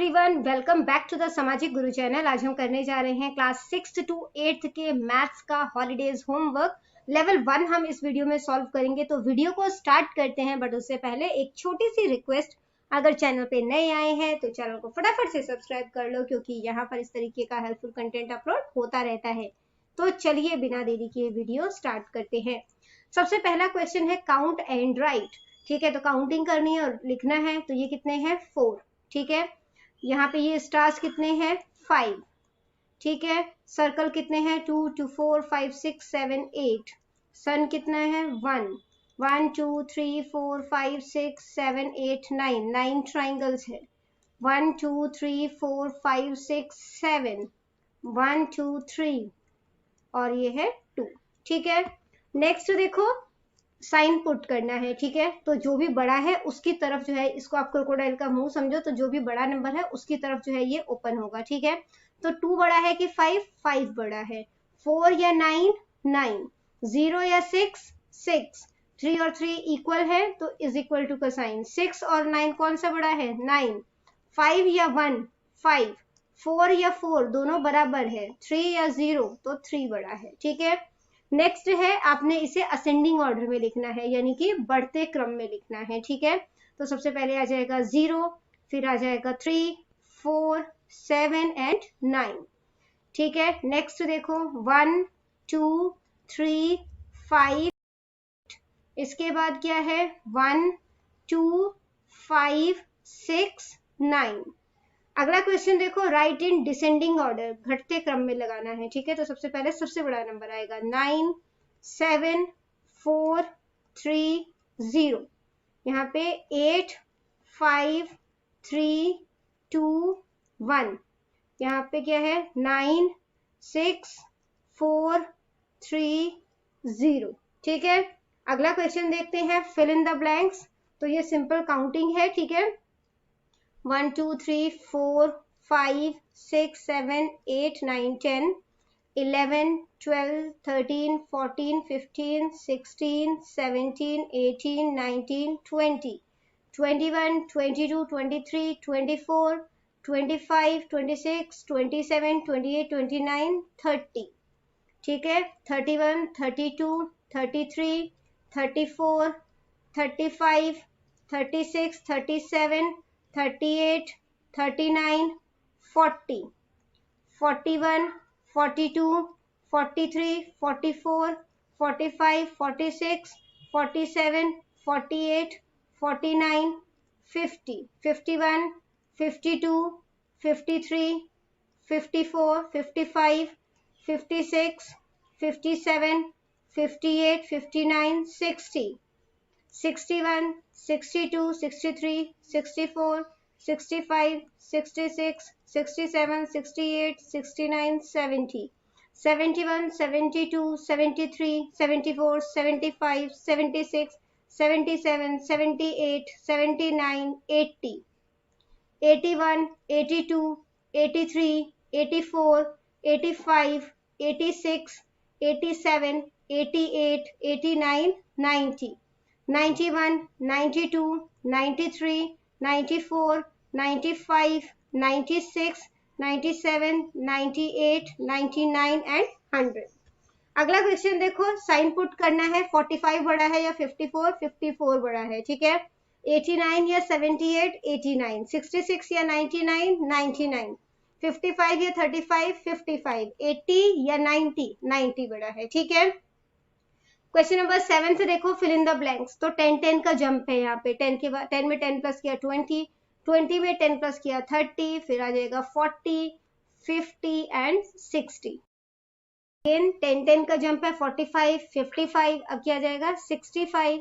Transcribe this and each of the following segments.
Everyone, welcome back to the Samajik Guru channel. आज हम करने जा रहे हैं क्लास 6 to 8 के मैथ्स का हॉलीडेज होमवर्क लेवल 1 हम इस वीडियो में सॉल्व करेंगे। तो वीडियो को स्टार्ट करते हैं, बट उससे पहले एक छोटी सी रिक्वेस्ट, अगर चैनल पे नए आए हैं तो चैनल को फटाफट से सब्सक्राइब कर लो, क्योंकि यहाँ पर इस तरीके का हेल्पफुल कंटेंट अपलोड होता रहता है। तो चलिए बिना देरी किए वीडियो स्टार्ट करते हैं। सबसे पहला क्वेश्चन है काउंट एंड राइट। ठीक है, तो काउंटिंग करनी है और लिखना है। तो ये कितने हैं? 4। ठीक है, यहाँ पे ये स्टार्स कितने हैं? 5। ठीक है, सर्कल कितने हैं? 2 2 4 5 6 7 8। सन कितना है? 1 1 2 3 4 5 6 7 8 9। 9 ट्राइंगल्स है। 1 2 3 4 5 6 7 1 2 3 और ये है 2। ठीक है, नेक्स्ट देखो साइन पुट करना है। ठीक है, तो जो भी बड़ा है उसकी तरफ जो है, इसको आप क्रोकोडाइल का मुंह समझो, तो जो भी बड़ा नंबर है उसकी तरफ जो है ये ओपन होगा। ठीक है, तो 2 बड़ा है कि 5? 5 बड़ा है। 4 या 9? 9। 0 या 6? 6। 3 और 3 इक्वल है तो इज इक्वल टू का साइन। 6 और 9 कौन सा बड़ा है? 9। 5 या 1? 5। 4 या 4 दोनों बराबर है। 3 या 0 तो 3 बड़ा है। ठीक है, नेक्स्ट है आपने इसे असेंडिंग ऑर्डर में लिखना है, यानी कि बढ़ते क्रम में लिखना है। ठीक है, तो सबसे पहले आ जाएगा 0, फिर आ जाएगा 3 4 7 एंड 9। ठीक है, नेक्स्ट देखो 1 2 3 5। इसके बाद क्या है? 1 2 5 6 9। अगला क्वेश्चन देखो, राइट इन डिसेंडिंग ऑर्डर, घटते क्रम में लगाना है। ठीक है, तो सबसे पहले सबसे बड़ा नंबर आएगा 9 7 4 3 0। यहाँ पे 8 5 3 2 1। यहाँ पे क्या है? 9 6 4 3 0। ठीक है, अगला क्वेश्चन देखते हैं, फिल इन द ब्लैंक्स। तो ये सिंपल काउंटिंग है। ठीक है, 1 2 3 4 5 6 7 8 9 10 11 12 13 14 15 16 17 18 19 20 21 22 23 24 25 26 27 28 29 30। ठीक है, 31 32 33 34 35 36 37 38 39 40 41 42 43 44 45 46 47 48 49 50 51 52 53 54 55 56 57 58 59 60 61 62 63 64 65 66 67 68 69 70 71 72 73 74 75 76 77 78 79 80 81 82 83 84 85 86 87 88 89 90 91 92 93 94 95 96 97 98 99 एंड 100। अगला क्वेश्चन देखो, साइन पुट करना है। 45 बड़ा है या 54? 54 बड़ा है। ठीक है, 89 या 78? 89। 66 या 99? 99। 55 या 35? 55। 80 या 90? 90 बड़ा है। ठीक है, क्वेश्चन नंबर 7 से देखो, फिल इन द ब्लैंक्स। तो 10 10 का जंप है। यहाँ पे 10 के बाद 10 में 10 प्लस किया 20, 20 में 10 प्लस किया 30, फिर आ जाएगा 40 50 एंड 60। 10 10 का जंप है 45 55। अब क्या जाएगा? 65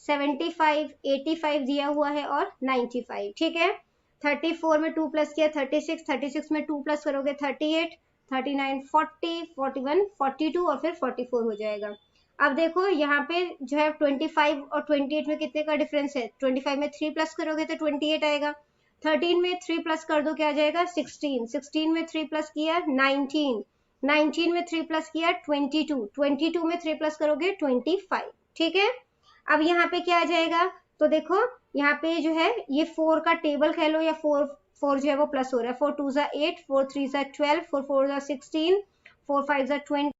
75 85 दिया हुआ है और 95। ठीक है, 34 में 2 प्लस किया 36, 36 में 2 प्लस करोगे 38, 39 40 41 42 और फिर 44 हो जाएगा। अब देखो यहाँ पे जो है 25 और 28 में कितने का डिफरेंस है? 25 में 3 प्लस करोगे तो 28 आएगा। 13 में 3 प्लस कर दो, क्या आ जाएगा? 16। 16 में 3 प्लस किया 19, 19 में 3 प्लस किया 22, 22 में 3 प्लस करोगे 25। ठीक है, अब यहाँ पे क्या आ जाएगा? तो देखो यहाँ पे जो है ये 4 का टेबल कह लो या 4 4 जो है वो प्लस हो रहा है, 4 2 ज़ा 8, 4 3 ज़ा 12, 4 4 ज़ा 16, 4 5 ज़ा 20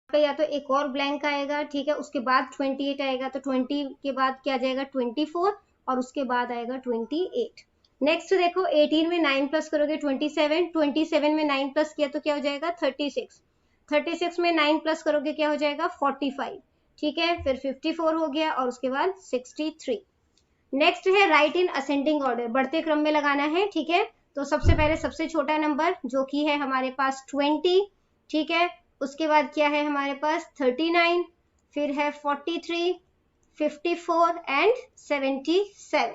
पे या तो एक और ब्लैंक आएगा, ठीक है, उसके बाद 28 आएगा, तो 20 के बाद क्या आ जाएगा 24 और उसके बाद आएगा 28। नेक्स्ट देखो 18 में 9 प्लस करोगे 27, 27 में 9 प्लस किया तो क्या हो जाएगा 36, 36 में 9 प्लस करोगे क्या हो जाएगा 45, ठीक है, फिर 54 हो गया और उसके बाद 63। नेक्स्ट है राइट इन असेंडिंग ऑर्डर, बढ़ते क्रम में लगाना है, ठीक है। तो सबसे पहले सबसे छोटा नंबर जो कि है हमारे पास 20, ठीक है, उसके बाद क्या है हमारे पास 39, फिर है 43, 54 एंड 77।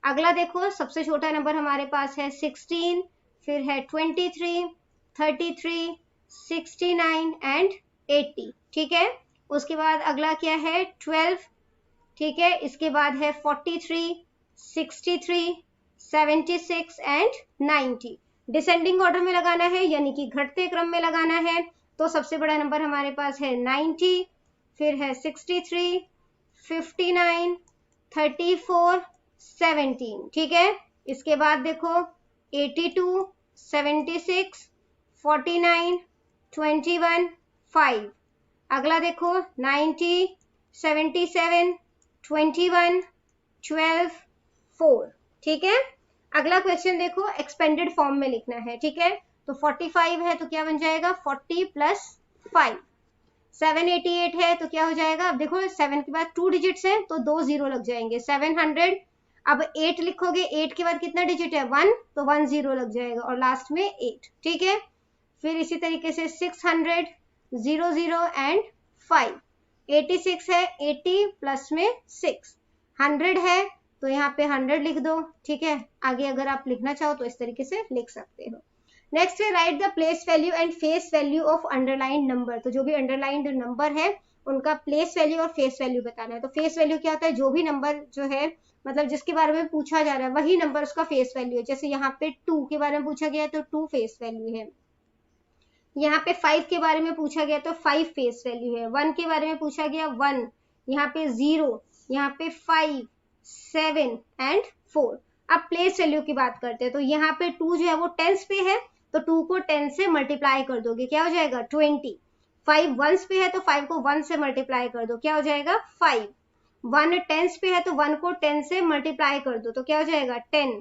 अगला देखो सबसे छोटा नंबर हमारे पास है 16, फिर है 23, 33, 69 एंड 80, ठीक है। उसके बाद अगला क्या है 12, ठीक है, इसके बाद है 43, 63, 76 एंड 90। डिसेंडिंग ऑर्डर में लगाना है यानी कि घटते क्रम में लगाना है। तो सबसे बड़ा नंबर हमारे पास है 90, फिर है 63, 59, 34, 17, ठीक है। इसके बाद देखो 82, 76, 49, 21, 5। अगला देखो 90, 77, 21, 12, 4, ठीक है। अगला क्वेश्चन देखो एक्सपेंडेड फॉर्म में लिखना है, ठीक है। तो 45 है तो क्या बन जाएगा 40 प्लस 5, 788 है तो क्या हो जाएगा, अब देखो 7 के बाद 2 डिजिट्स है तो 2 0 लग जाएंगे, 700। अब 8 लिखोगे, 8 के बाद कितना डिजिट है 1, तो 1 0 लग जाएगा और लास्ट में 8, ठीक है। फिर इसी तरीके से 600, 0 0 एंड 5, 86 है, 80 प्लस में 6, 100 है तो यहाँ पे 100 लिख दो, ठीक है। आगे अगर आप लिखना चाहो तो इस तरीके से लिख सकते हो। नेक्स्ट है right the place value and face value of underlined number. तो जो भी अंडरलाइंड नंबर है उनका प्लेस वैल्यू और फेस वैल्यू बताना है। तो फेस वैल्यू क्या होता है, जो भी नंबर जो है मतलब जिसके बारे में पूछा जा रहा है वही नंबर उसका फेस वैल्यू है। जैसे यहाँ पे 2 के बारे में पूछा गया है तो 2 फेस वैल्यू है, यहाँ पे 5 के बारे में पूछा गया तो 5 फेस वैल्यू है, 1 के बारे में पूछा गया 1, यहाँ पे 0, यहाँ पे 5, 7 एंड 4। अब प्लेस वैल्यू की बात करते हैं। तो यहाँ पे 2 जो है वो टेंस पे है तो 2 को 10 से मल्टीप्लाई कर दोगे, क्या हो जाएगा 20। 5 वंस पे है तो 5 को 1 से मल्टीप्लाई कर दो, क्या हो जाएगा 5। 1 टेंस पे है तो 1 को 10 से मल्टीप्लाई कर दो तो क्या हो जाएगा 10।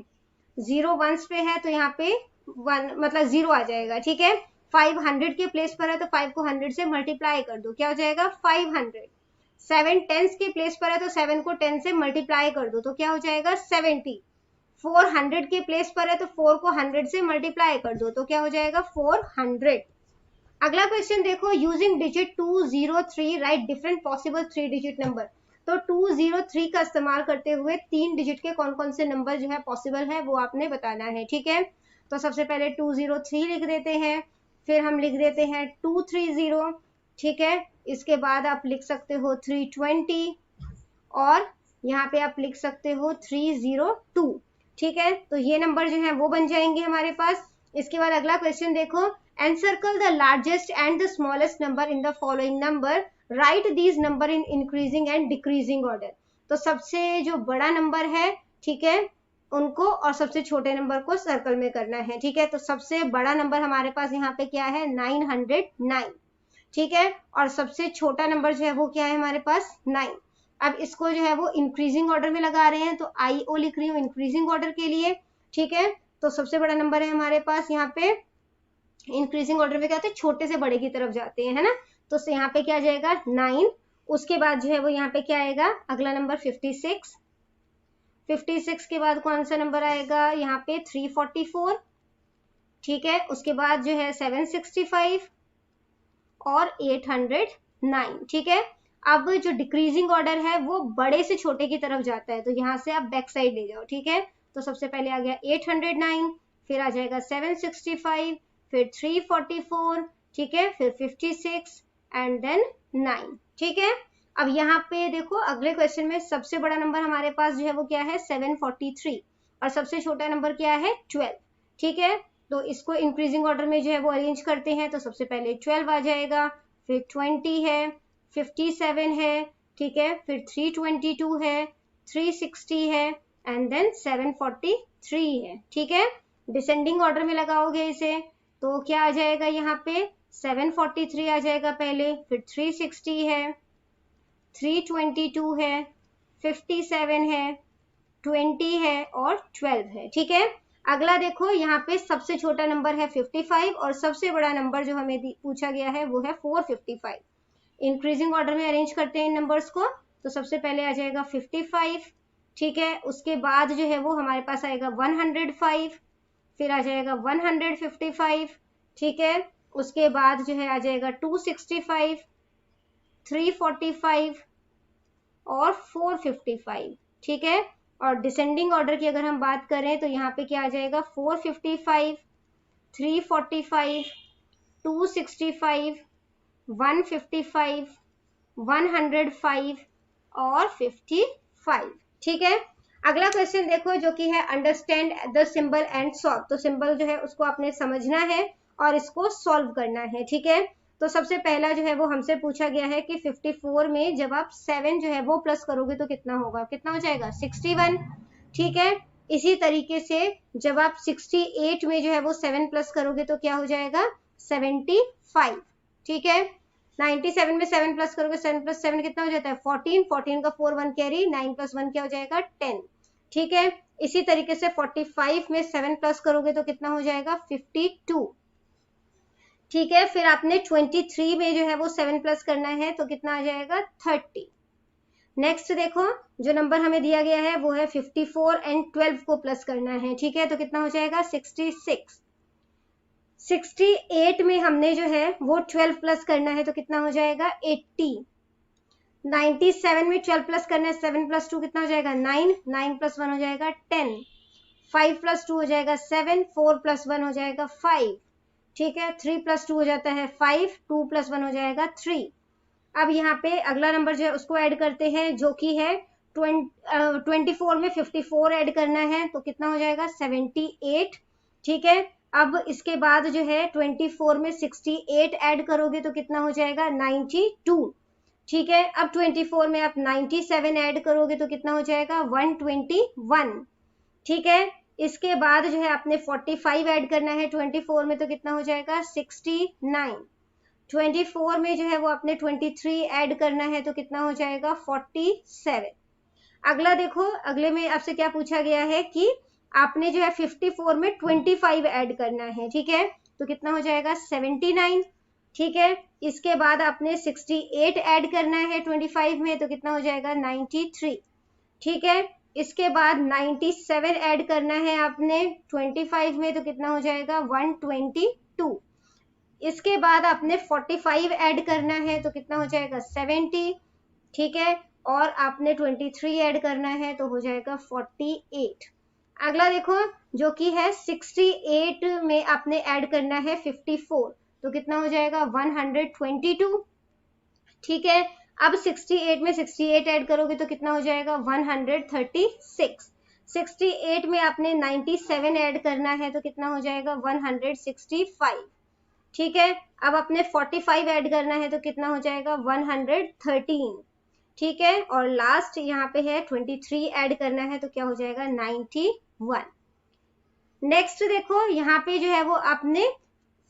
0 वंस पे है तो यहाँ पे 1 मतलब 0 आ जाएगा, ठीक है। 5 100 के प्लेस पर है तो 5 को 100 से मल्टीप्लाई कर दो, क्या हो जाएगा 500। 7 टेंस के प्लेस पर है तो 7 को 10 से मल्टीप्लाई कर दो तो क्या हो जाएगा 70। 4 100 के प्लेस पर है तो 4 को 100 से मल्टीप्लाई कर दो तो क्या हो जाएगा 400। अगला क्वेश्चन देखो using digit 203 right different possible 3 digit number. तो 203 का इस्तेमाल करते हुए 3 डिजिट के कौन कौन से नंबर जो है पॉसिबल है वो आपने बताना है, ठीक है। तो सबसे पहले 203 लिख देते हैं, फिर हम लिख देते हैं 230, ठीक है। इसके बाद आप लिख सकते हो 320 और यहाँ पे आप लिख सकते हो 302, ठीक है। तो ये नंबर जो है वो बन जाएंगे हमारे पास। इसके बाद अगला क्वेश्चन देखो encircle the largest and the smallest number in the following number, right these number in increasing and decreasing order. तो सबसे जो बड़ा नंबर है, ठीक है, उनको और सबसे छोटे नंबर को सर्कल में करना है, ठीक है। तो सबसे बड़ा नंबर हमारे पास यहाँ पे क्या है 909, ठीक है, और सबसे छोटा नंबर जो है वो क्या है हमारे पास 9। अब इसको जो है वो इंक्रीजिंग ऑर्डर में लगा रहे हैं तो IO लिख रही हूँ इंक्रीजिंग ऑर्डर के लिए, ठीक है। तो सबसे बड़ा नंबर है हमारे पास यहाँ पे इंक्रीजिंग ऑर्डर में क्या होता है छोटे से बड़े की तरफ जाते हैं, है ना। तो यहाँ पे क्या आ जाएगा 9, उसके बाद जो है वो यहाँ पे क्या आएगा अगला नंबर 56, 56 के बाद कौन सा नंबर आएगा यहाँ पे 344, ठीक है। उसके बाद जो है 765 और 809, ठीक है। अब जो डिक्रीजिंग ऑर्डर है वो बड़े से छोटे की तरफ जाता है तो यहाँ से आप बैक साइड ले जाओ, ठीक है। तो सबसे पहले आ गया 809, फिर आ जाएगा 765, फिर 344, ठीक है, फिर 56 एंड देन 9, ठीक है। अब यहाँ पे देखो अगले क्वेश्चन में सबसे बड़ा नंबर हमारे पास जो है वो क्या है 743 और सबसे छोटा नंबर क्या है 12, ठीक है। तो इसको इंक्रीजिंग ऑर्डर में जो है वो अरेंज करते हैं। तो सबसे पहले 12 आ जाएगा, फिर 20 है, 57 है, ठीक है, फिर 322 है, 360 है एंड देन 743 है, ठीक है। डिसेंडिंग ऑर्डर में लगाओगे इसे तो क्या आ जाएगा, यहाँ पे 743 आ जाएगा पहले, फिर 360 है, 322 है, 57 है, 20 है और 12 है। ठीक है, अगला देखो यहाँ पे सबसे छोटा नंबर है 55 और सबसे बड़ा नंबर जो हमें पूछा गया है वो है 455। इंक्रीजिंग ऑर्डर में अरेंज करते हैं इन नंबर्स को, तो सबसे पहले आ जाएगा 55, ठीक है, उसके बाद जो है वो हमारे पास आएगा 105, फिर आ जाएगा 155, ठीक है, उसके बाद जो है आ जाएगा 265, 345 और 455, ठीक है। और डिसेंडिंग ऑर्डर की अगर हम बात करें तो यहाँ पे क्या आ जाएगा, 455, 345, 265, 155, 105 और 55, ठीक है। अगला क्वेश्चन देखो जो कि है understand the symbol and solve. तो सिंबल जो है उसको आपने समझना है और इसको सॉल्व करना है, ठीक है। तो सबसे पहला जो है वो हमसे पूछा गया है कि 54 में जब आप 7 जो है वो प्लस करोगे तो कितना होगा, कितना हो जाएगा 61, ठीक है। इसी तरीके से जब आप 68 में जो है वो 7 प्लस करोगे तो क्या हो जाएगा 75, ठीक है। 97 में 7 प्लस करोगे, 7 प्लस 7 कितना हो जाता है 14, 14 का 4 1 कैरी, 9 प्लस 1 क्या हो जाएगा 10, ठीक है। इसी तरीके से 45 में 7 प्लस करोगे तो कितना हो जाएगा 52, ठीक है। फिर आपने 23 में जो है वो 7 प्लस करना है तो कितना आ जाएगा 30। नेक्स्ट देखो जो नंबर हमें दिया गया है वो है 54 एंड 12 को प्लस करना है, ठीक है, तो कितना हो जाएगा 66। 68 में हमने जो है वो 12 प्लस करना है तो कितना हो जाएगा 80। 97 में 12 प्लस करना है, 7 प्लस 2 कितना हो जाएगा 9, 9 प्लस 1 हो जाएगा 10, 5 प्लस 2 हो जाएगा 7, 4 प्लस 1 हो जाएगा 5, ठीक है, 3 प्लस 2 हो जाता है 5, 2 प्लस 1 हो जाएगा 3। अब यहाँ पे अगला नंबर जो है उसको ऐड करते हैं जो कि है 24 में 54 ऐड करना है तो कितना हो जाएगा 78, ठीक है। अब इसके बाद जो है 24 में 68 ऐड करोगे तो कितना हो जाएगा 92, ठीक है। अब 24 में आप 97 ऐड करोगे तो कितना हो जाएगा 121, ठीक है। इसके बाद जो है आपने 45 ऐड करना है 24 में तो कितना हो जाएगा 69। 24 में जो है वो आपने 23 ऐड करना है तो कितना हो जाएगा 47। अगला देखो, अगले में आपसे क्या पूछा गया है कि आपने जो है 54 में 25 ऐड करना है, ठीक है, तो कितना हो जाएगा 79, ठीक है। इसके बाद आपने 68 ऐड करना है 25 में तो कितना हो जाएगा 93, ठीक है। इसके बाद 97 ऐड करना है आपने 25 में तो कितना हो जाएगा 122। इसके बाद आपने 45 ऐड करना है तो कितना हो जाएगा 70, ठीक है। और आपने 23 ऐड करना है तो हो जाएगा 48। अगला देखो जो कि है 68 में आपने ऐड करना है 54 तो कितना हो जाएगा 122, ठीक है। अब 68 में 68 ऐड करोगे तो कितना हो जाएगा 136। 68 में आपने 97 ऐड करना है तो कितना हो जाएगा 165, ठीक है। अब अपने 45 ऐड करना है तो कितना हो जाएगा 113, ठीक है। और लास्ट यहाँ पे है 23 ऐड करना है तो क्या हो जाएगा 91। नेक्स्ट देखो यहाँ पे जो है वो आपने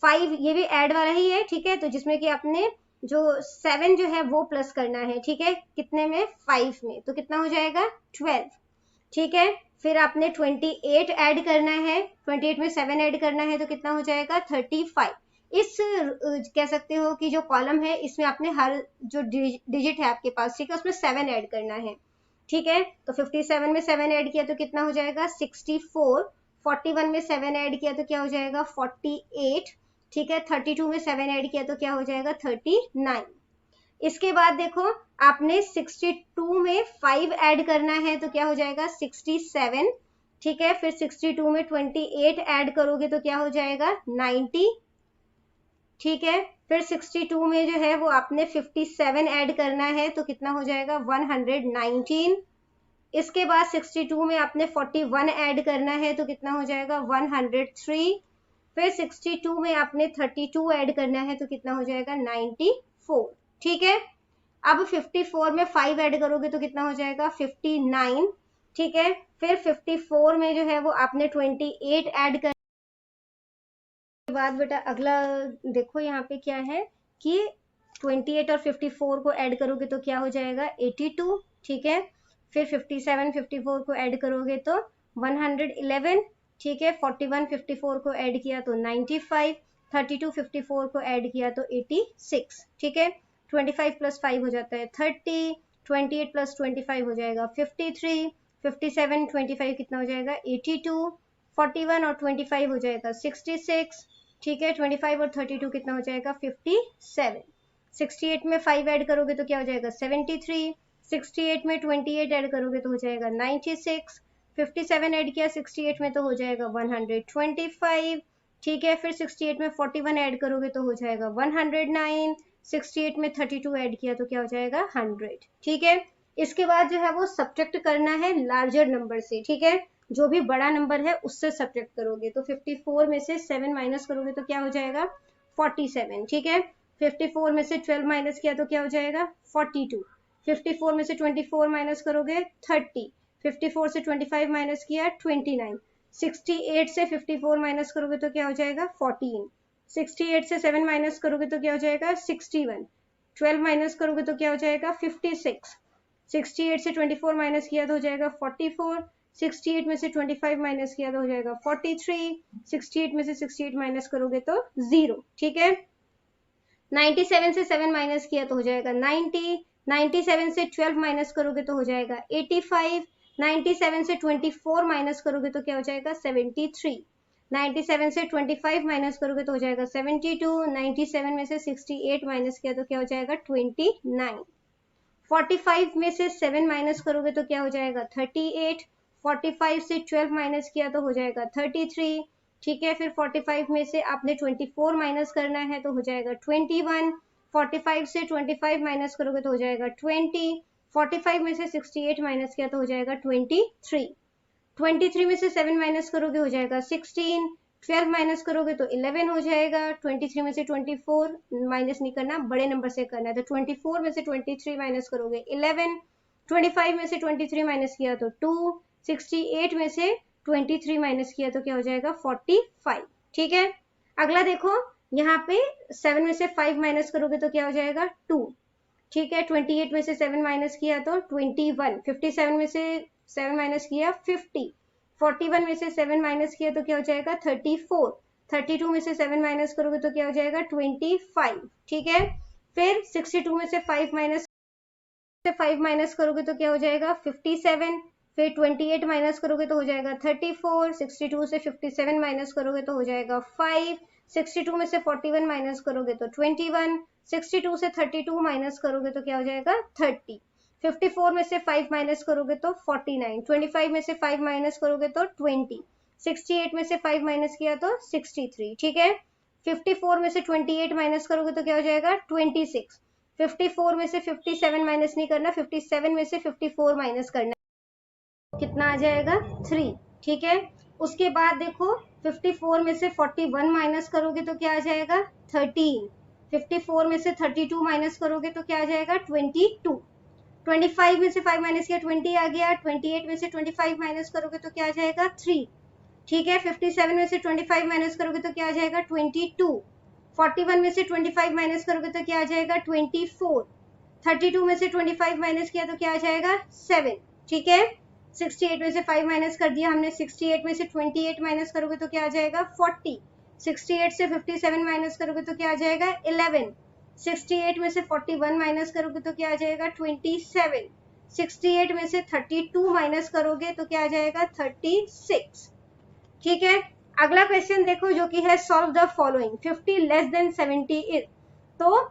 5, ये भी ऐड वाला ही है, ठीक है, तो जिसमें कि आपने जो 7 जो है वो प्लस करना है, ठीक है, कितने में 5 में तो कितना हो जाएगा 12, ठीक है। फिर आपने 28 ऐड करना है, 28 में 7 ऐड करना है तो कितना हो जाएगा 35। इस कह सकते हो कि जो कॉलम है इसमें आपने हर जो डिजिट है आपके पास, ठीक है, उसमें 7 ऐड करना है, ठीक है। तो 57 में 7 ऐड किया तो कितना हो जाएगा 64, 41 में 7 ऐड किया तो क्या हो जाएगा 48, ठीक है, 32 में 7 ऐड किया तो क्या हो जाएगा 39। इसके बाद देखो आपने 62 में 5 ऐड करना है तो क्या हो जाएगा 67, ठीक है। फिर 62 में 28 ऐड करोगे तो क्या हो जाएगा 90, ठीक है। फिर 62 में जो है वो आपने 57 ऐड करना है तो कितना हो जाएगा 119। इसके बाद 62 में आपने 41 ऐड करना है तो कितना हो जाएगा 103। फिर 62 में आपने 32 ऐड करना है तो कितना हो जाएगा 94, ठीक है। अब 54 में 5 ऐड करोगे तो कितना हो जाएगा 59, ठीक है। फिर 54 में जो है वो आपने 28 ऐड कर बाद बेटा अगला देखो यहाँ पे क्या है कि 28 और 54 को ऐड करोगे तो क्या हो जाएगा 82, ठीक है। फिर 57 54 को ऐड करोगे तो 111, ठीक है। 41 54 को ऐड किया तो 95, 32 54 को ऐड किया तो 86, ठीक है। 25 प्लस 5 हो जाता है 30, 28 प्लस 25 हो जाएगा 53, 57 25 कितना हो जाएगा 82, 41 और 25 हो जाएगा 66, ठीक है। 25 और 32 कितना हो जाएगा 57, 68 में 5 ऐड करोगे तो क्या हो जाएगा 73, 68 में 28 ऐड करोगे तो हो जाएगा 96, 57 ऐड किया 68 में तो हो जाएगा 125, ठीक है। फिर 68 में 41 ऐड करोगे तो हो जाएगा 109, 68 में 32 ऐड किया तो क्या हो जाएगा 100, ठीक है। इसके बाद जो है वो सब्ट्रैक्ट करना है लार्जर नंबर से, ठीक है। जो भी बड़ा नंबर है उससे सब्ट्रैक्ट करोगे तो 54 में से 7 माइनस करोगे तो क्या हो जाएगा 47, ठीक है। 54 में से 12 माइनस किया तो क्या हो जाएगा 42, 54 में से 24 माइनस करोगे 30, 54 से 25 माइनस किया 29, 68 से 54 माइनस करोगे तो क्या हो जाएगा 14, 68 से 7 माइनस करोगे तो क्या हो जाएगा 61, 12 माइनस करोगे तो क्या हो जाएगा 56, 68 से 24 माइनस किया तो हो जाएगा 44, 68 में से 25 माइनस किया तो हो जाएगा 43, 68 में से 68 माइनस करोगे तो 0, ठीक है। 97 से 7 माइनस किया तो हो जाएगा 90, 97 से 12 माइनस करोगे तो हो जाएगा 85, 97 से 24 माइनस करोगे तो क्या हो जाएगा 73, 97 से 25 माइनस करोगे तो हो जाएगा 72, 97 में से 68 माइनस किया तो क्या हो जाएगा 29, 45 में से 7 माइनस करोगे तो क्या हो जाएगा 38, 45 से 12 माइनस किया तो हो जाएगा 33, ठीक है। फिर 45 में से आपने 24 माइनस करना है तो हो जाएगा 21, 45 से 25 माइनस करोगे तो हो जाएगा 20, 45 में से 68 माइनस किया तो हो जाएगा 23, 23 में से 7 माइनस करोगे हो जाएगा 16, 12 माइनस करोगे तो 11 हो जाएगा। 23 में से 24 माइनस नहीं करना, बड़े नंबर से करना है, तो 24 में से 23 माइनस करोगे 11, 25 में से 23 माइनस किया तो 2, 68 में से 23 माइनस किया तो क्या हो जाएगा 45, ठीक है। अगला देखो यहाँ पे 7 में से 5 माइनस करोगे तो क्या हो जाएगा 2, ठीक है। 28 में से 7 माइनस किया तो 21, 57 में से 7 माइनस किया 50, 41 में से 7 माइनस किया तो क्या हो जाएगा 34, 32 में से 7 माइनस करोगे तो क्या हो जाएगा 25, ठीक है। फिर 62 में से 5 माइनस करोगे तो क्या हो जाएगा 57, फिर 28 माइनस करोगे तो हो जाएगा 34, 62 से 57 माइनस करोगे तो हो जाएगा 5, 62 में से 41 माइनस करोगे तो 21, 62 से 32 माइनस करोगे तो क्या हो जाएगा 30, 54 में से 5 माइनस करोगे तो 49, 25 में से 5 माइनस करोगे तो 20, 68 में से 5 माइनस किया तो 63, ठीक है। 54 में से 28 माइनस करोगे तो क्या हो जाएगा 26, 54 में से 57 माइनस नहीं करना, 57 में से 54 माइनस करना, कितना आ जाएगा 3, ठीक है। उसके बाद देखो 54 में से 41 माइनस करोगे तो क्या आ जाएगा 13, 54 में से 32 माइनस करोगे तो क्या आ जाएगा 22, 25 में से 5 माइनस किया 20 आ गया, 28 में से 25 माइनस करोगे तो क्या आ जाएगा 3, ठीक है। 57 में से 25 माइनस करोगे तो क्या आ जाएगा 22, 41 में से 25 माइनस करोगे तो क्या आ जाएगा 24, 32 में से 25 माइनस किया तो क्या आ जाएगा 7, ठीक है। 68 में से 5 माइनस कर दिया हमने, 68 में से 28 माइनस करोगे तो क्या आ जाएगा 40, 68 से 57 माइनस करोगे तो क्या आ जाएगा 11, 68 में से 41 माइनस करोगे तो क्या आ जाएगा 27, 68 में से 32 माइनस करोगे तो क्या आ जाएगा 36, ठीक है। अगला क्वेश्चन देखो जो कि है solve the following, 50 less than 70 is, तो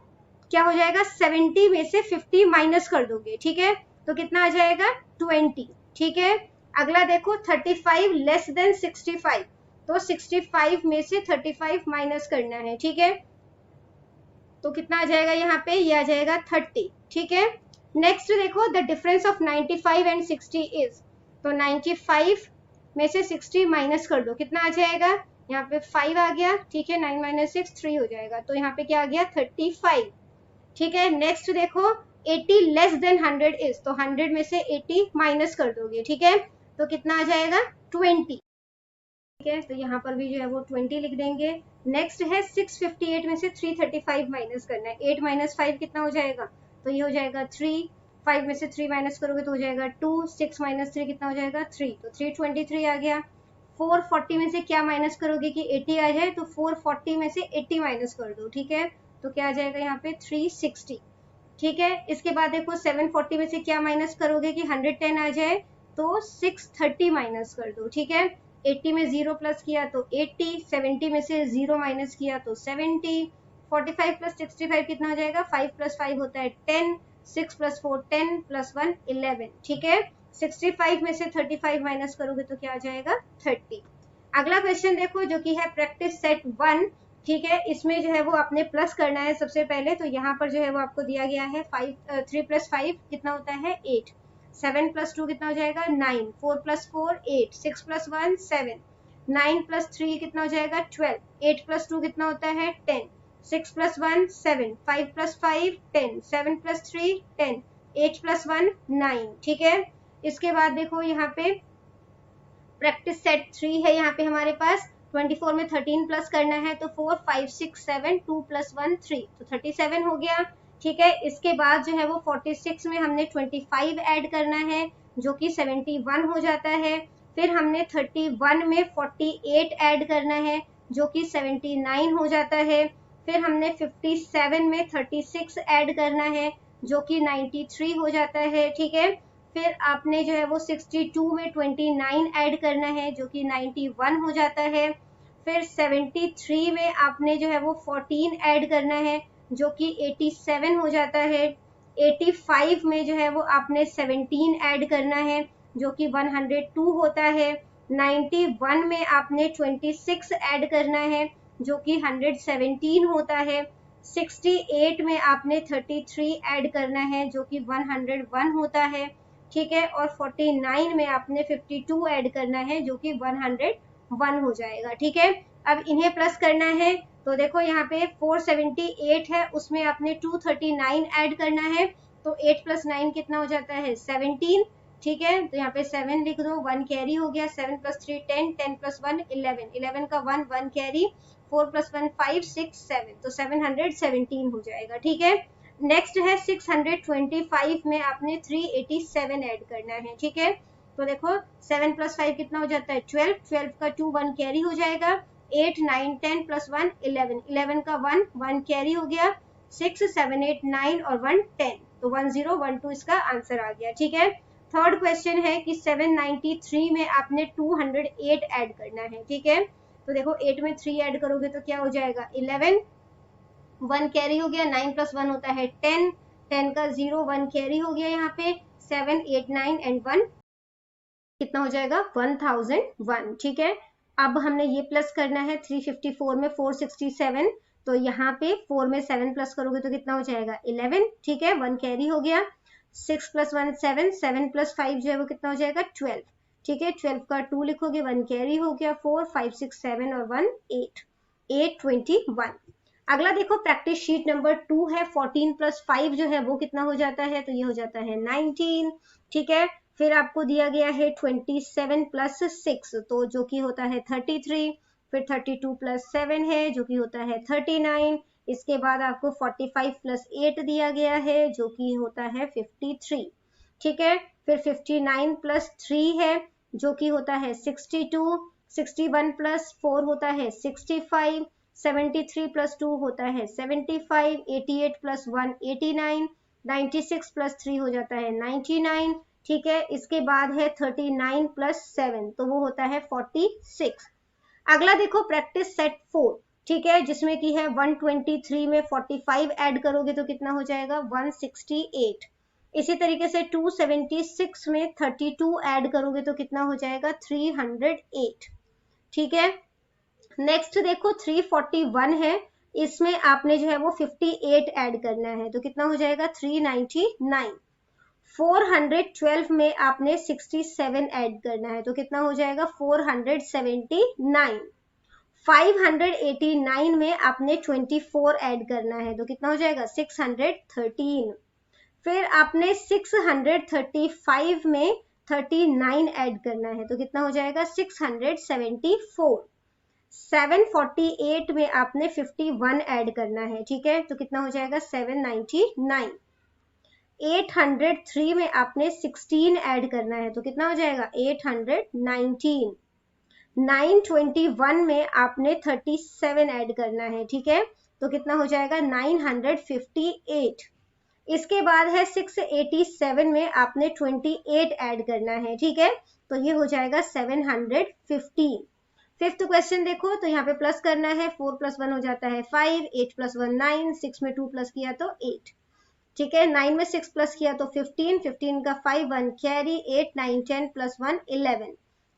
क्या हो जाएगा 70 में से 50 माइनस कर दोगे, ठीक है, तो कितना आ जाएगा 20, ठीक है। अगला देखो 35 लेस देन 65, तो 65 में से 35 माइनस करना है, ठीक है, तो कितना आ जाएगा यहाँ पे, ये आ जाएगा 30, ठीक है। नेक्स्ट देखो the difference of 95 and 60 is, तो 95 में से 60 माइनस कर दो, कितना आ जाएगा, यहाँ पे 5 आ गया, ठीक है, 9 माइनस 6 3 हो जाएगा, तो यहाँ पे क्या आ गया 35, ठीक है। नेक्स्ट देखो 80 लेस देन 100 इज, तो 100 में से 80 माइनस कर दोगे, ठीक है, तो कितना आ जाएगा 20, ठीक है, तो यहाँ पर भी जो है वो 20 लिख देंगे। नेक्स्ट है 658 में से 335 माइनस करना है। 8 माइनस 5 कितना हो जाएगा, तो ये हो जाएगा 3। 5 में से 3 माइनस करोगे तो हो जाएगा 2। 6 माइनस 3 कितना हो जाएगा 3, तो 323 आ गया। 440 में से क्या माइनस करोगे कि 80 आ जाए, तो 440 में से 80 माइनस कर दो, ठीक है, तो क्या आ जाएगा यहाँ पे 360, ठीक है। इसके बाद देखो 740 में से क्या माइनस करोगे कि 110 आ जाए, तो 630 माइनस कर दो, ठीक है। 80 में 0 प्लस किया तो 80, 70 में से 0 माइनस किया तो 70, 45 प्लस 65 कितना हो जाएगा, 5 प्लस 5 होता है 10, 6 प्लस 4 10 प्लस 1 11, ठीक है। 65 में से 35 माइनस करोगे तो क्या आ जाएगा 30। अगला क्वेश्चन देखो जो कि है प्रैक्टिस सेट 1, ठीक है। इसमें जो है वो आपने प्लस करना है सबसे पहले, तो यहाँ पर जो है वो आपको दिया गया है 3 प्लस 5 कितना होता है 8, 7 प्लस 2 कितना हो जाएगा 9, 4 प्लस 4 8, 6 प्लस 1 7, 9 प्लस 3 कितना हो जाएगा 12, 8 प्लस 2 कितना होता है 10, 6 प्लस 1 7, 5 प्लस 5 10, 7 प्लस 3 10, 8 प्लस 1 9, ठीक है। इसके बाद देखो यहाँ पे प्रैक्टिस सेट 3 है, यहाँ पे हमारे पास 24 में 13 प्लस करना है, तो 4 5 6 7 2 प्लस 1 3, तो 37 हो गया, ठीक है। इसके बाद जो है वो 46 में हमने 25 ऐड करना है जो कि 71 हो जाता है। फिर हमने 31 में 48 ऐड करना है जो कि 79 हो जाता है। फिर हमने 57 में 36 ऐड करना है जो कि 93 हो जाता है, ठीक है। फिर आपने जो है वो 62 में 29 ऐड करना है जो कि 91 हो जाता है। फिर 73 में आपने जो है वो 14 ऐड करना है जो कि 87 हो जाता है। 85 में जो है वो आपने 17 ऐड करना है जो कि 102 होता है। 91 में आपने 26 ऐड करना है जो कि 117 होता है। 68 में आपने 33 ऐड करना है जो कि 101 होता है, ठीक है। और 49 में आपने 52 ऐड करना है जो कि 101 हो जाएगा, ठीक है। अब इन्हें प्लस करना है, तो देखो यहाँ पे 478 है, उसमें आपने 239 ऐड करना है, तो 8 प्लस 9 कितना हो जाता है 17, ठीक है। तो यहाँ पे 7 लिख दो, 1 कैरी हो गया। 7 प्लस 3 10, 10 प्लस 1 11, 11 का 1 1 कैरी, 4 प्लस 1 5 6 7, तो 717 हो जाएगा, ठीक है। नेक्स्ट है 625 में आपने 387 ऐड करना है, ठीक है। तो देखो 7 प्लस 5 कितना हो जाता है 12, 12 का 2 1 कैरी हो जाएगा। 8 9 10 प्लस 1 11, 11 का 1 1 कैरी हो गया। 6 7 8 9 और 1 10, तो 1012 इसका आंसर आ गया, ठीक है। थर्ड क्वेश्चन है कि 793 में आपने 208 ऐड करना है, ठीक है। तो देखो 8 में 3 ऐड करोगे तो क्या हो जाएगा 11, 1 कैरी हो गया। 9 प्लस 1 होता है 10, 10 का 0 1 कैरी हो गया। यहाँ पे 7 8 9 एंड 1 कितना हो जाएगा 1001, ठीक है। अब हमने ये प्लस करना है 354 में 467, तो यहाँ पे 4 में 7 प्लस करोगे तो कितना हो जाएगा 11, ठीक है। 1 कैरी हो गया। 6 प्लस 1 7, 7 प्लस 5 जो है वो कितना हो जाएगा 12, ठीक है। 12 का 2 लिखोगे, 1 कैरी हो गया। 4 5 6 7 और 1 8, 821। अगला देखो प्रैक्टिस शीट नंबर 2 है। 14 प्लस 5 जो है वो कितना हो जाता है, तो ये हो जाता है 19, ठीक है। फिर आपको दिया गया है 27 प्लस 6, तो जो कि होता है 33। फिर 32 प्लस 7 है जो कि होता है 39। इसके बाद आपको 45 प्लस 8 दिया गया है जो कि होता है 53, ठीक है। फिर 59 प्लस 3 है जो कि होता है 62। 61 प्लस 4 होता है 65। 73 प्लस 2 होता है 75। 88 प्लस 1 89। 96 प्लस 3 हो जाता है 99, ठीक है। इसके बाद है 39 प्लस 7, तो वो होता है 46। अगला देखो प्रैक्टिस सेट 4, ठीक है, जिसमें की है 123 में 45 ऐड करोगे तो कितना हो जाएगा 168। इसी तरीके से 276 में 32 ऐड करोगे तो कितना हो जाएगा 308, ठीक है। नेक्स्ट देखो 341 है, इसमें आपने जो है वो 58 ऐड करना है, तो कितना हो जाएगा 399। 412 में आपने 67 ऐड करना है, तो कितना हो जाएगा 479। 589 में आपने 24 ऐड करना है, तो कितना हो जाएगा 613। फिर आपने 635 में 39 ऐड करना है, तो कितना हो जाएगा 674। 748 में आपने 51 ऐड करना है, ठीक है, तो कितना हो जाएगा 799। 803 में आपने 16 ऐड करना है, तो कितना हो जाएगा 819। 921 में आपने 37 ऐड करना है, ठीक है, तो कितना हो जाएगा 958। इसके बाद है 687 में आपने 28 ऐड करना है, ठीक है, तो ये हो जाएगा 715। फिफ्थ क्वेश्चन देखो, तो यहाँ पे प्लस करना है, 4 + 1 हो जाता है 5, 8 + 1 9, 6 में 2 प्लस किया तो 8, ठीक है, 9 में 6 प्लस किया तो 15, 15 का 5 1 कैरी, 8 9 10 + 1 11,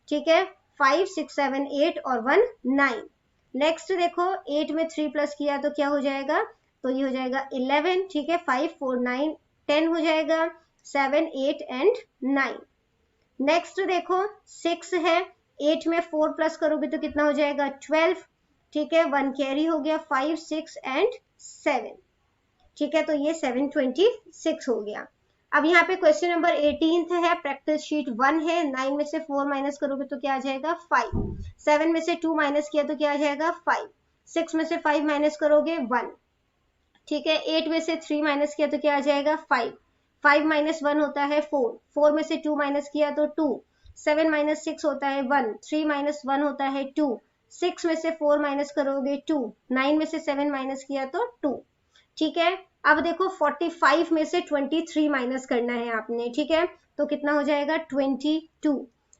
ठीक है, 5 6 7 8 और 1 9। नेक्स्ट देखो 8 में 3 प्लस किया तो क्या हो जाएगा, तो ये हो जाएगा 11, ठीक है, 5 4 9 10 हो जाएगा, 7 8 एंड 9। नेक्स्ट देखो 6 है, 8 में 4 प्लस करोगे तो कितना हो जाएगा 12, ठीक है, 1 कैरी हो गया, 5 6 एंड 7, ठीक है, तो ये 726 हो गया। अब यहाँ पे क्वेश्चन नंबर 18 है, प्रैक्टिस शीट 1 है, 9 में से 4 माइनस करोगे तो क्या आ जाएगा 5, 7 में से 2 माइनस किया तो क्या आ जाएगा 5, 6 में से 5 माइनस करोगे 1, ठीक है, 8 में से 3 माइनस किया तो क्या आ जाएगा 5, 5 - 1 होता है 4, 4 में से 2 माइनस किया तो 2, 7 - 6 होता है 1, 3 - 1 होता है 2, 6 में से 4 माइनस करोगे 2, 9 में से 7 माइनस किया तो 2, ठीक है। अब देखो 45 में से 23 माइनस करना है आपने, ठीक है, तो कितना हो जाएगा 22।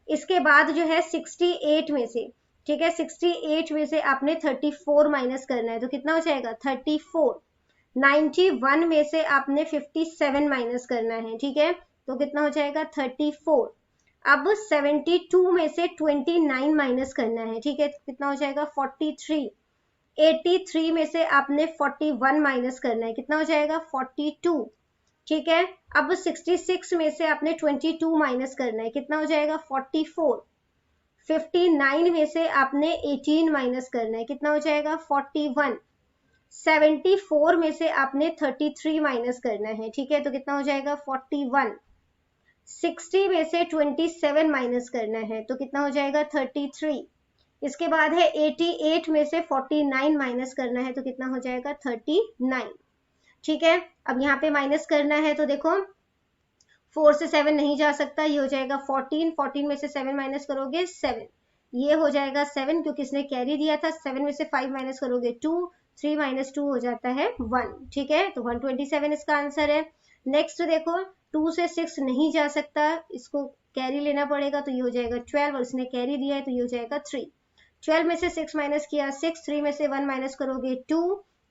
इसके बाद जो है 68 में से, ठीक है, 68 में से आपने 34 माइनस करना है, तो कितना हो जाएगा 34। 91 में से आपने 57 माइनस करना है, ठीक है, तो कितना हो जाएगा 34। अब 72 में से 29 माइनस करना है, ठीक है, तो कितना हो जाएगा 43। 83 में से आपने 41 माइनस करना है, कितना हो जाएगा 42, ठीक है। अब 66 में से आपने 22 माइनस करना है, कितना हो जाएगा 44। 59 में से आपने 18 माइनस करना है, कितना हो जाएगा 41। 74 में से आपने 33 माइनस करना है, ठीक है, तो कितना हो जाएगा 41। 60 में से 27 माइनस करना है, तो कितना हो जाएगा 33। इसके बाद है 88 में से 49 माइनस करना है, तो कितना हो जाएगा 39, ठीक है। अब यहाँ पे माइनस करना है, तो देखो 4 से 7 नहीं जा सकता, ये हो जाएगा 14, 14 में से 7 माइनस करोगे 7, ये हो जाएगा 7 क्योंकि इसने कैरी दिया था। 7 में से 5 माइनस करोगे 2, 3 - 2 हो जाता है 1, ठीक है, तो 127 इसका आंसर है। नेक्स्ट देखो 2 से 6 नहीं जा सकता, इसको कैरी लेना पड़ेगा, तो ये हो जाएगा 12 और इसने कैरी दिया है तो ये हो जाएगा 3। 12 में से 6 माइनस किया 6, 3 में से 1 माइनस करोगे 2,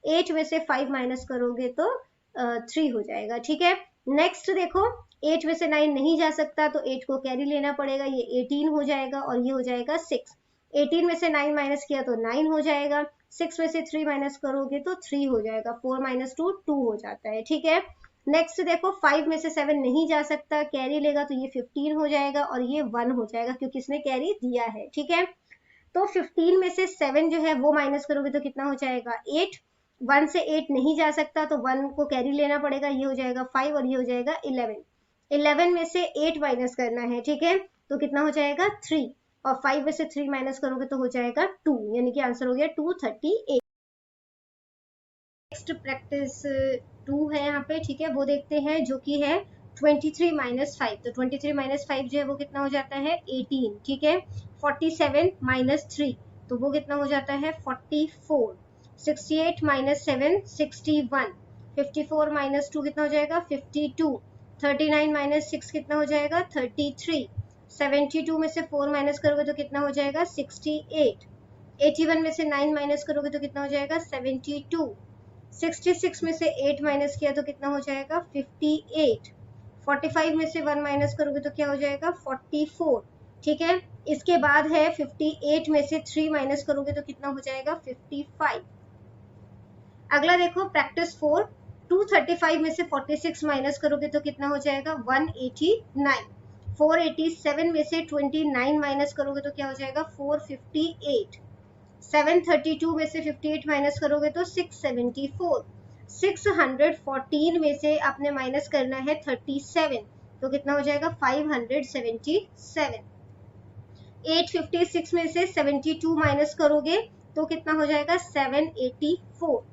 8 में से 5 माइनस करोगे तो 3 हो जाएगा, ठीक है। नेक्स्ट देखो 8 में से 9 नहीं जा सकता, तो 8 को कैरी लेना पड़ेगा, ये 18 हो जाएगा और ये हो जाएगा 6। 18 में से 9 माइनस किया तो 9 हो जाएगा, 6 में से 3 माइनस करोगे तो 3 हो जाएगा, 4 - 2 2 हो जाता है, ठीक है। नेक्स्ट देखो 5 में से 7 नहीं जा सकता, कैरी लेगा तो ये 15 हो जाएगा और ये 1 हो जाएगा क्योंकि इसने कैरी दिया है, ठीक है। तो 15 में से 7 जो है वो माइनस करोगे तो कितना हो जाएगा 8। 1 से 8 नहीं जा सकता, तो 1 को कैरी लेना पड़ेगा, ये हो जाएगा 5 और ये हो जाएगा 11। 11 में से 8 माइनस करना है, ठीक है, तो कितना हो जाएगा 3 और 5 में से 3 माइनस करोगे तो हो जाएगा 2, यानी कि आंसर हो गया 238। नेक्स्ट प्रैक्टिस 2 है यहाँ पे, ठीक है, वो देखते हैं जो कि है 23 - 5, तो 23 - 5 जो है वो कितना हो जाता है 18, ठीक है। 47 - 3 तो वो कितना हो जाता है 44। 68 - 7 61। 54 - 2 कितना हो जाएगा 52। 39 - 6 कितना हो जाएगा 33। 72 में से 4 माइनस करोगे तो कितना हो जाएगा 68। 81 में से 9 माइनस करोगे तो कितना हो जाएगा 72। 66 में से 8 माइनस किया तो कितना हो जाएगा 58। 45 में से 1 माइनस करोगे तो क्या हो जाएगा 44, ठीक है। इसके बाद है 58 में से 3 माइनस करोगे तो कितना हो जाएगा 55। अगला देखो प्रैक्टिस 4, 235 में से 46 माइनस करोगे तो कितना हो जाएगा 189। 487 में से 29 माइनस करोगे तो क्या हो जाएगा 458। 732 में से 58 माइनस करोगे तो 674। 614 में से आपने माइनस करना है 37, तो कितना हो जाएगा 577। 856 में से 72 माइनस करोगे तो कितना हो जाएगा 784।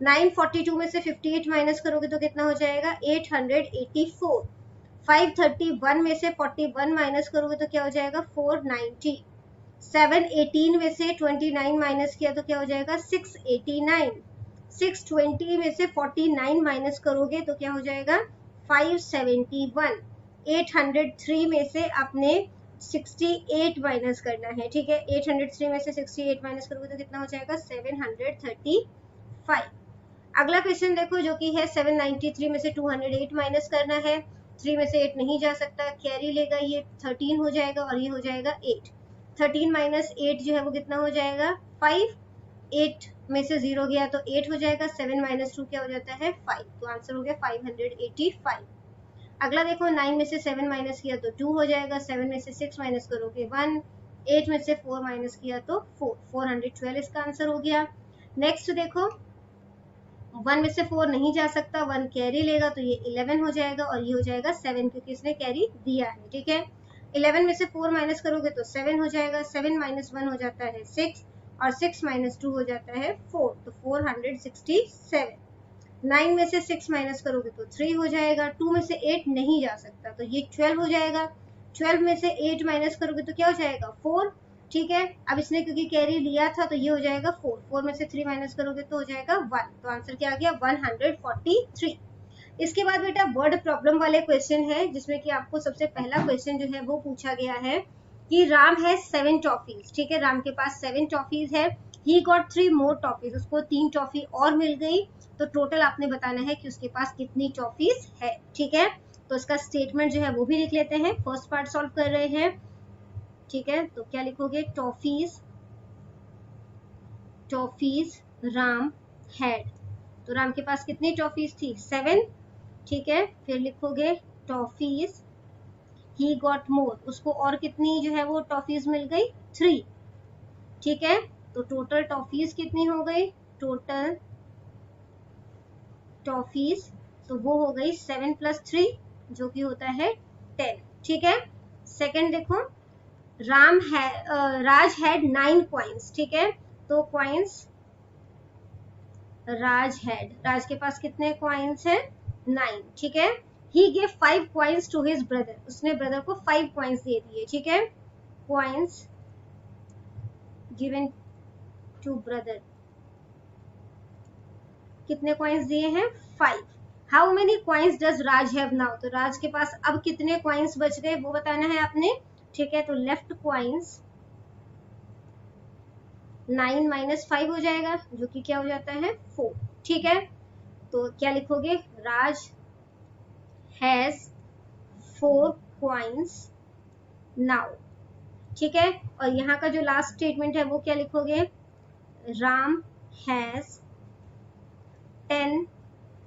942 में से 58 माइनस करोगे तो कितना हो जाएगा 884। 531 में से 41 माइनस करोगे तो क्या हो जाएगा 490। 718 में से 29 माइनस किया तो क्या हो जाएगा 689। 620 में से 49 माइनस करोगे तो क्या हो जाएगा 571। 803 में से आपने 68 माइनस करना है, ठीक है। 803 में से 68 माइनस करोगे तो कितना हो जाएगा 735। अगला क्वेश्चन देखो जो कि है 793 में से 208 माइनस करना है। 3 में से 8 नहीं जा सकता, कैरी लेगा, ये 13 हो जाएगा और ये हो जाएगा 8। 13 माइनस 8 जो है वो कितना हो जाएगा 5। 8 में से 0 गया तो 8 हो जाएगा। 7 माइनस 2 क्या हो जाता है 5, तो आंसर हो गया 585। अगला देखो 9 में से 7 माइनस किया तो 2 हो जाएगा। 7 में से 6 माइनस करोगे 1। 8 में से 4 माइनस किया तो 4, 412 इसका आंसर हो गया। नेक्स्ट देखो 1 में से 4 नहीं जा सकता, 1 कैरी लेगा तो ये 11 हो जाएगा और ये हो जाएगा 7 क्योंकि इसने कैरी दिया है, ठीक है। 11 में से 4 माइनस करोगे तो 7 हो जाएगा। 7 माइनस 1 हो जाता है 6 और 6 माइनस 2 हो जाता है 4, तो 467। 9 में से 6 माइनस करोगे तो 3 हो जाएगा। 2 में से 8 नहीं जा सकता तो ये 12 हो जाएगा। 12 में से 8 माइनस करोगे तो क्या हो जाएगा 4, ठीक है। अब इसने क्योंकि कैरी लिया था तो ये हो जाएगा 4। 4 में से 3 माइनस करोगे तो हो जाएगा 1, तो आंसर क्या आ गया 143। इसके बाद बेटा वर्ड प्रॉब्लम वाले क्वेश्चन है जिसमें कि आपको सबसे पहला क्वेश्चन जो है वो पूछा गया है कि राम है 7 टॉफीज, ठीक है। राम के पास 7 टॉफीज है। ही गॉट 3 मोर टॉफीज, उसको 3 टॉफी और मिल गई, तो टोटल आपने बताना है कि उसके पास कितनी टॉफीज है, ठीक है। तो इसका स्टेटमेंट जो है वो भी लिख लेते हैं। फर्स्ट पार्ट सॉल्व कर रहे हैं, ठीक है। तो क्या लिखोगे टॉफीज, टॉफीज राम हैड, तो राम के पास कितनी टॉफीज थी 7, ठीक है। फिर लिखोगे टॉफीज ही गॉट मोर, उसको और कितनी जो है वो टॉफीज मिल गई 3, ठीक है। तो टोटल टॉफीज कितनी हो गई, टोटल टॉफीज तो वो हो गई 7 + 3 जो कि होता है 10, ठीक है। सेकंड देखो राज हैड 9 कॉइन्स, ठीक है। तो कॉइन्स राज हैड, राज के पास कितने कॉइन्स है 9, ठीक है। He gave 5 coins to his brother, उसने ब्रदर को 5 कॉइन्स दे दिए, ठीक है। कॉइन्स गिवन टू ब्रदर, कितने कॉइन्स दिए हैं 5। How many coins does Raj have now, तो राज के पास अब कितने कॉइन्स बच गए वो बताना है आपने, ठीक है। तो लेफ्ट कॉइन्स 9 - 5 हो जाएगा जो कि क्या हो जाता है 4, ठीक है। तो क्या लिखोगे राज हैज 4 कॉइन्स नाउ, ठीक है। और यहाँ का जो लास्ट स्टेटमेंट है वो क्या लिखोगे राम हैज 10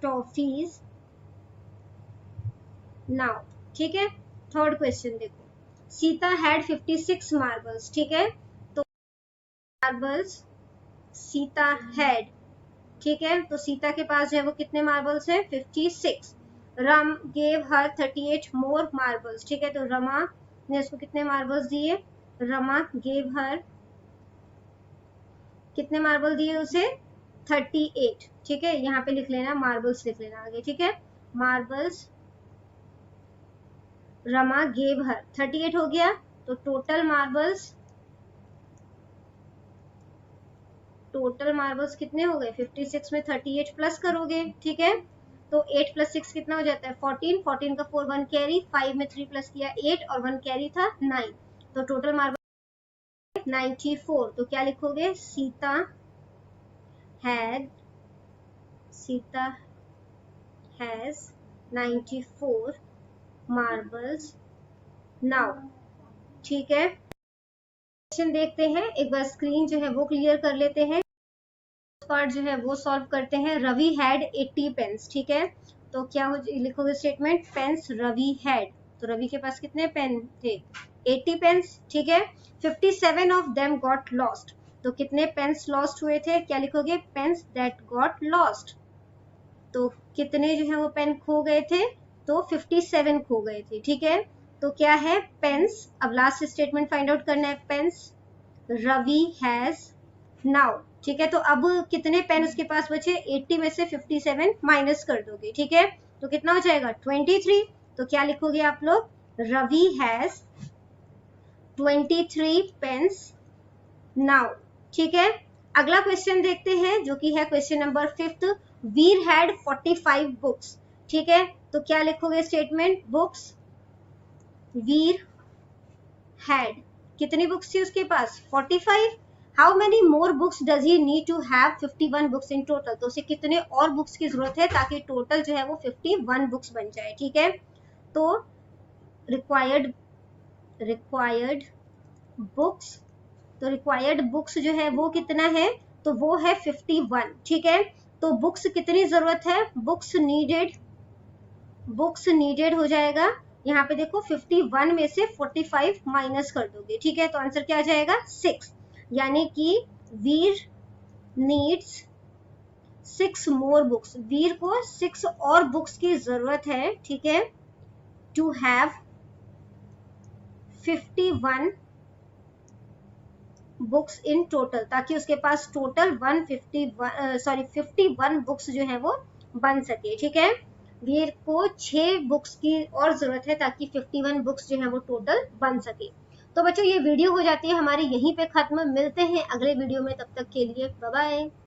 टॉफीज नाउ, ठीक है। थर्ड क्वेश्चन देखो सीता हैड 56 मार्बल्स, ठीक है। तो मार्बल्स सीता हैड, ठीक है। तो सीता के पास जो है वो कितने मार्बल्स है 56। राम गेव हर 38 मोर मार्बल्स, ठीक है। तो रमा ने उसको कितने मार्बल्स दिए, रमा गेव हर कितने मार्बल दिए उसे 38, ठीक है। यहाँ पे लिख लेना मार्बल्स लिख लेना आगे, ठीक है। मार्बल्स रमा गेव हर 38 हो गया। तो टोटल मार्बल्स कितने हो गए 56 में 38 प्लस करोगे, ठीक है। तो 8 + 6 कितना हो जाता है 14। 14 का 4 1 कैरी, 5 में 3 प्लस किया 8 और 1 कैरी था 9, तो टोटल मार्बल 94। तो क्या लिखोगे सीता हैज 94 मार्बल्स नाउ, ठीक है। क्वेश्चन देखते हैं, एक बार स्क्रीन जो है वो क्लियर कर लेते हैं। पार्ट जो है वो सॉल्व करते हैं। रवि हैड 80 पेन्स, ठीक है। तो क्या हो लिखोगे स्टेटमेंट पेन्स रवि हैड, तो रवि के पास कितने पेन थे 80 पेन्स, ठीक है। 57 ऑफ देम गॉट लॉस्ट, तो कितने पेन्स लॉस्ट हुए थे, क्या लिखोगे पेन्स दैट गॉट लॉस्ट, तो कितने जो है वो पेन खो गए थे तो 57 खो गए थे, ठीक है। तो क्या है, पेन्स। अब लास्ट स्टेटमेंट फाइंड आउट करना है, पेन्स रवि हैज नाउ, ठीक है। तो अब कितने पेन उसके पास बचे, 80 में से 57 माइनस कर दोगे, ठीक है। तो कितना हो जाएगा, 23। तो क्या लिखोगे आप लोग, रवि हैज 23 पेन्स नाउ, ठीक है। अगला क्वेश्चन देखते हैं जो कि है question number 5। Veer had 45 books, ठीक है। तो क्या लिखोगे स्टेटमेंट, बुक्स वीर हैड, कितनी बुक्स थी उसके पास, 45। How many more books does he need to have, 51 books in total. तो उसे कितने और बुक्स की जरूरत है ताकि टोटल जो है वो 51 बुक्स बन जाए, ठीक है। तो रिक्वायर्ड बुक्स, तो रिक्वायर्ड बुक्स जो है वो कितना है, तो वो है 51, ठीक है। तो बुक्स कितनी जरूरत है, बुक्स नीडेड हो जाएगा। यहाँ पे देखो 51 में से 45 माइनस कर दोगे, ठीक है। तो आंसर क्या आ जाएगा, 6। यानी कि वीर नीड्स 6 मोर बुक्स, वीर को 6 और बुक्स की जरूरत है, ठीक है, to have 51 books in total, ताकि उसके पास टोटल 51 बुक्स जो है वो बन सके, ठीक है। वीर को 6 बुक्स की और जरूरत है ताकि 51 बुक्स जो है वो टोटल बन सके। तो बच्चों ये वीडियो हो जाती है हमारी यहीं पे खत्म, मिलते हैं अगले वीडियो में, तब तक के लिए बाय बाय।